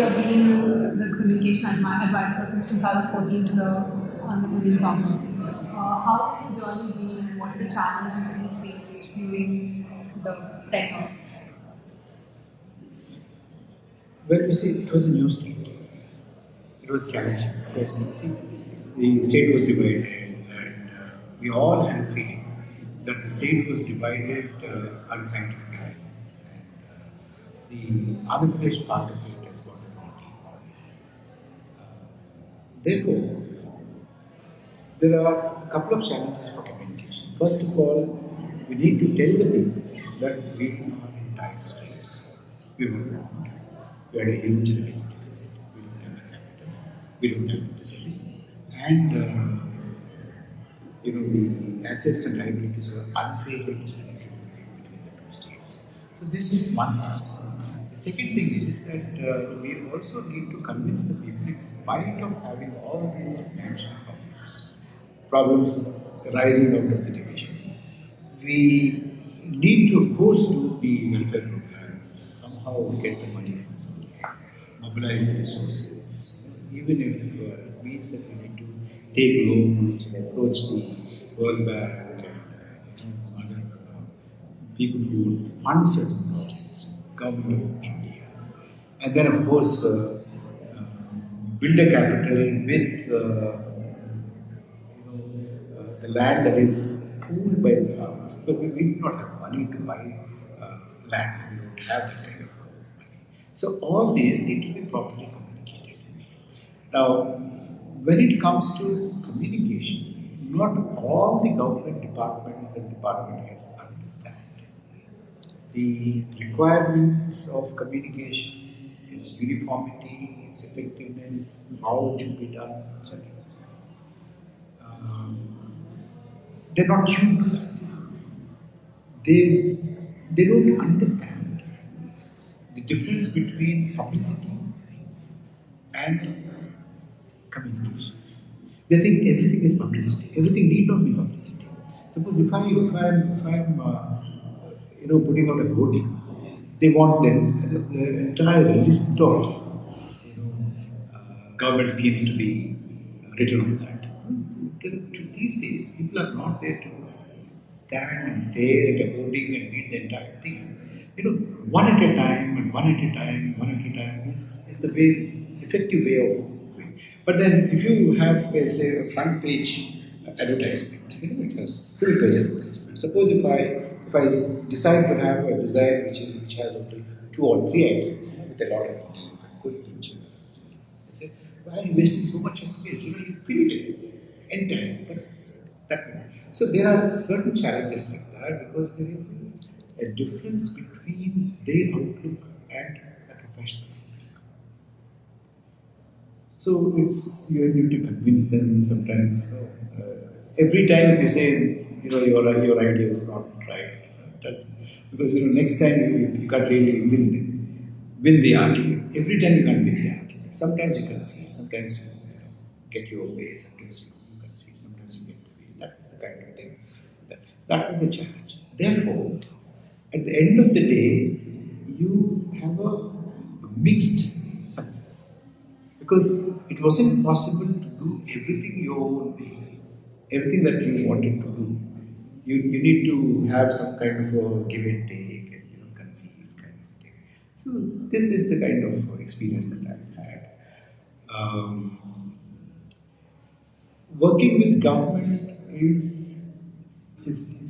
of being the communication advisor since 2014 to the Andhra Pradesh Government. How has your journey been? What are the challenges that you faced during the tenure? Well, you see, it was a new state. It was challenging because, you see, the state was divided, and we all had a feeling that the state was divided unscientifically. And the Andhra Pradesh part of it has got a unity. Therefore, there are a couple of challenges for communication. First of all, we need to tell the people that we are in dire straits. We were wrong. We had a huge revenue deficit. We don't have a capital. We don't have industry. And, the assets and liabilities were unfairly distributed between the two states. So this is one answer. The second thing is that we also need to convince the people, in spite of having all these financial problems arising out of the division, we need to, of course, do the welfare programs, somehow get the money from somewhere, mobilize the resources, even if it means that we need to take loans and approach the World Bank and other people who would fund certain projects, government of India, and then of course build a capital with the land that is pooled by the farmers, because we do not have money to buy land. We don't have that kind of money. So all these need to be properly communicated. Now, when it comes to communication, not all the government departments and department heads understand the requirements of communication, its uniformity, its effectiveness, how it should be done, etc. They're not tuned to that. They don't understand the difference between publicity and communication. They think everything is publicity. Everything need not be publicity. Suppose if I'm putting out a hoarding, they want the entire list of government schemes to be written on that. These days, people are not there to stand and stare at a hoarding and read the entire thing. One at a time is the effective way of doing. But then, if you have, say, a front page advertisement, it has full page advertisement. Suppose if I decide to have a design which has only 2 or 3 items with a lot of money, good picture, I say, why are you wasting so much of space? You fill it in. Entire, but that way. So there are certain challenges like that because there is a difference between their outlook and a professional outlook. So you need to convince them sometimes. Every time if you say your idea is not right, because next time you can't really win the argument. Every time you can't win the argument. Sometimes you can see, sometimes you get your way, sometimes you see, sometimes you get the way. That is the kind of thing. That was a challenge. Therefore, at the end of the day, you have a mixed success. Because it wasn't possible to do everything your own way, everything that you wanted to do. You need to have some kind of a give and take and conceive kind of thing. So this is the kind of experience that I've had. Working with government is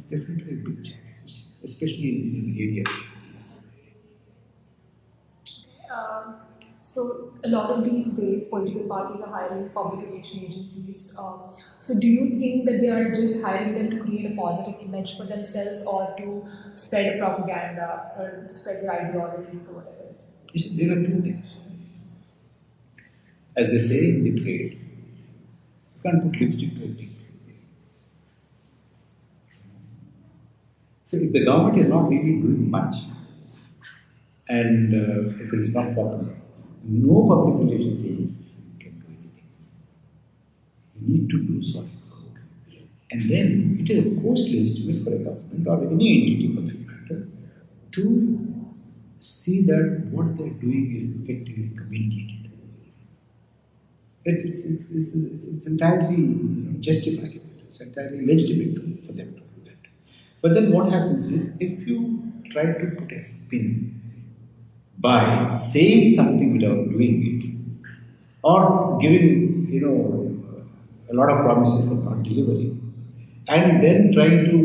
definitely a big challenge, especially in areas like this. So a lot of these days, political parties are hiring public relation agencies. So do you think that they are just hiring them to create a positive image for themselves, or to spread a propaganda, or to spread their ideologies, or whatever it is? You see, there are 2 things. As they say in the trade, you can't put lipstick to a pig. So if the government is not really doing much, and if it is not popular, no public relations agencies can do anything. You need to do solid work. And then it is of course legitimate for a government or any entity for that matter to see that what they're doing is effectively communicated. It's entirely justifiable. It's entirely legitimate for them to do that. But then what happens is if you try to put a spin by saying something without doing it, or giving a lot of promises and not delivering, and then trying to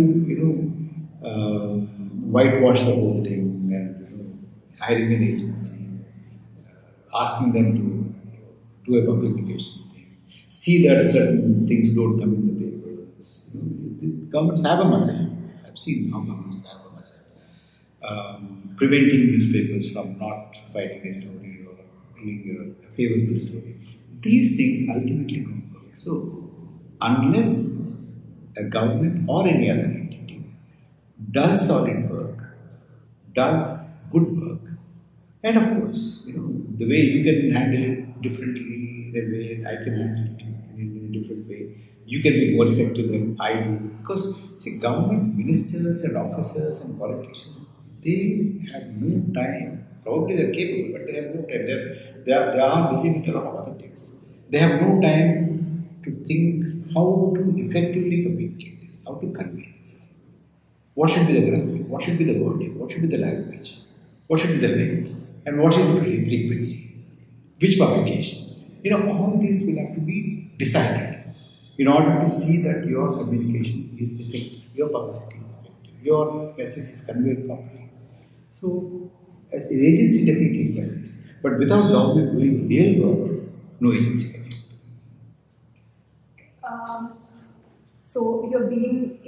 whitewash the whole thing and hiring an agency, asking them to do a public relations thing, see that certain things don't come in the papers. The governments have a muscle. I've seen how governments have a muscle. Preventing newspapers from not writing a story or doing a favorable story. These things ultimately don't work. So, unless a government or any other entity does solid work, does good work, and of course, the way you can handle it differently, the way I can handle it in a different way, you can be more effective than I do. Because, see, government ministers and officers and politicians, they have no time. Probably they're capable, but they have no time. They are busy with a lot of other things. They have no time to think how to effectively communicate this, how to convey this. What should be the graphic? What should be the wording? What should be the language? What should be the length? And what is the frequency? Which publications? All these will have to be decided in order to see that your communication is effective, your publicity is effective, your message is conveyed properly. So, as an agency definitely helps, but without government doing real work, no agency can help. Um, so you've been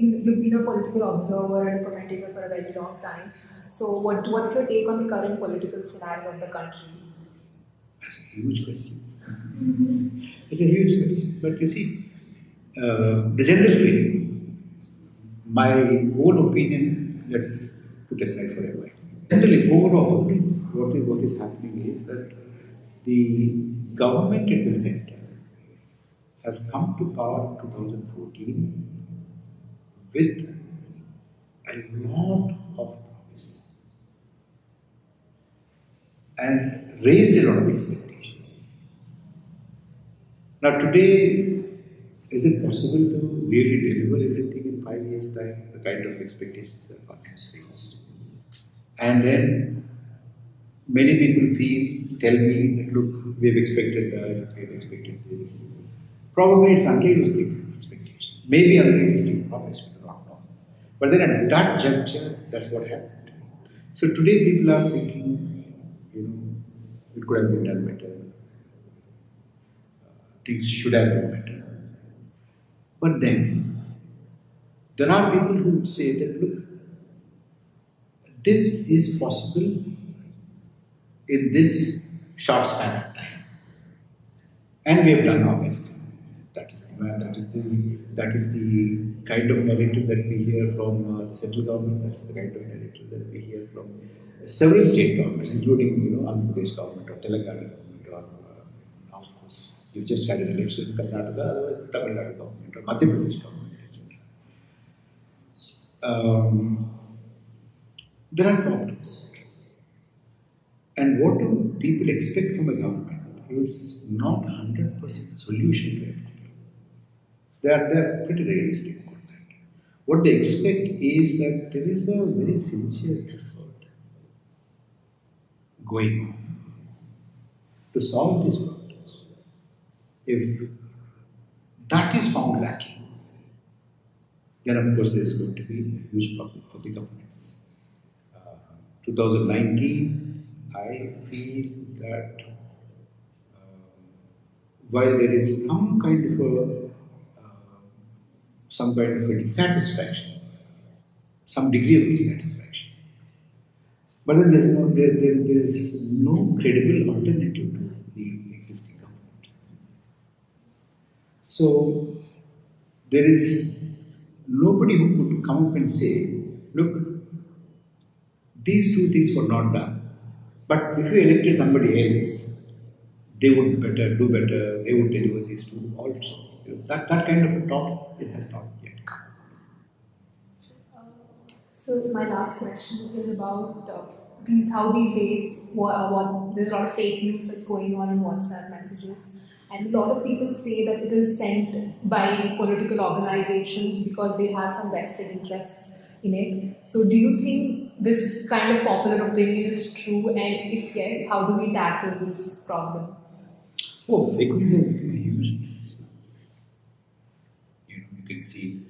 a political observer and a commentator for a very long time. So what's your take on the current political scenario of the country? That's a huge question. It's a huge question. But you see, the general feeling, my own opinion, let's put aside for a while. Generally, overall, what is happening is that the government at the center has come to power in 2014 with a lot of promise and raised a lot of expectations. Now, today, is it possible to really deliver everything in 5 years' time? The kind of expectations that one has raised. And then many people tell me that look, we have expected that, we have expected this. Probably it's unrealistic expectation. Maybe unrealistic promise, we do not know. But then at that juncture, that's what happened. So today people are thinking, it could have been done better. Things should have been better. But then, there are people who would say that, look, this is possible in this short span of time. And we have done our best. That is the kind of narrative that we hear from the central government. That is the kind of narrative that we hear from several state governments, including Andhra Pradesh government or Telangana government or now of course you've just had an election in Karnataka, Tamil Nadu government or Madhya Pradesh government, etc. There are problems, and what do people expect from a government is not 100% solution to a problem. They are pretty realistic about that. What they expect is that there is a very sincere effort going on to solve these problems. If that is found lacking, then of course there is going to be a huge problem for the governments. 2019, I feel that while there is some kind of a dissatisfaction, some degree of dissatisfaction, but then there is no credible alternative to the existing government. So there is nobody who could come up and say, look, these two things were not done, but if you elected somebody else, they would do better, they would deliver these two also. That kind of a thought it has not yet come. So my last question is about these days there's a lot of fake news that's going on in WhatsApp messages, and a lot of people say that it is sent by political organizations because they have some vested interests in it. So, do you think this kind of popular opinion is true, and if yes, how do we tackle this problem? Oh, fake news has become a huge menace. You can see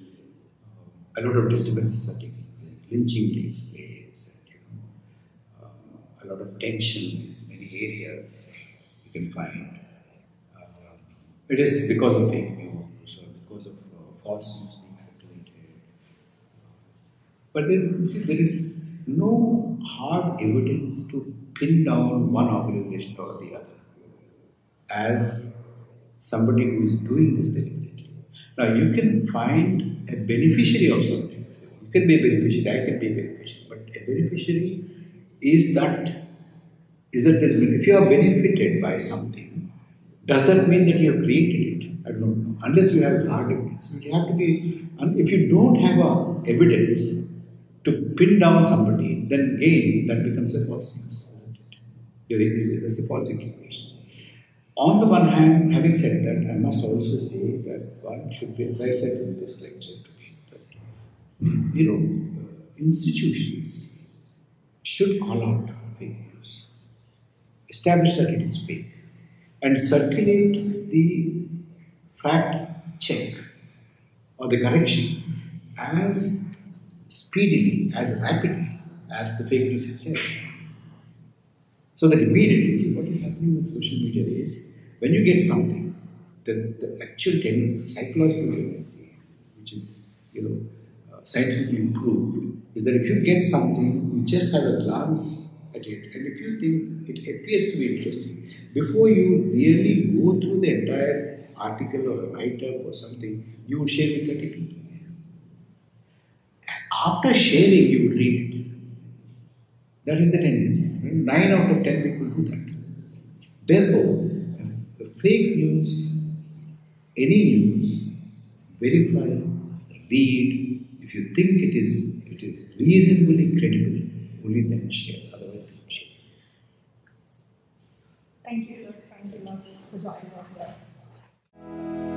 a lot of disturbances are taking place, lynching takes place, and a lot of tension in many areas you can find. It is because of fake news or because of false news being circulated. But then, you see, there is no hard evidence to pin down one organization or the other as somebody who is doing this deliberately. Now, you can find a beneficiary of something. You can be a beneficiary, I can be a beneficiary, but a beneficiary is that if you are benefited by something, does that mean that you have created it? I don't know. Unless you have hard evidence, you have to be. And if you don't have a evidence to pin down somebody, then again that becomes a false news, isn't it? That's a false accusation. On the one hand, having said that, I must also say that one should be, as I said in this lecture today, that institutions should call out fake news, establish that it is fake, and circulate the fact check or the correction as speedily, as rapidly as the fake news itself. So that immediately, see what is happening with social media is when you get something, the actual tendency, the psychological tendency, which is scientifically proved, is that if you get something, you just have a glance at it, and if you think it appears to be interesting, before you really go through the entire article or a write-up or something, you would share with 30 people. After sharing, you would read it. That is the tendency. 9 out of 10 people do that. Therefore, fake news, any news, verify, read. If you think it is reasonably credible, only then share. Otherwise, don't share. Thank you, sir. Thanks a lot for joining us here.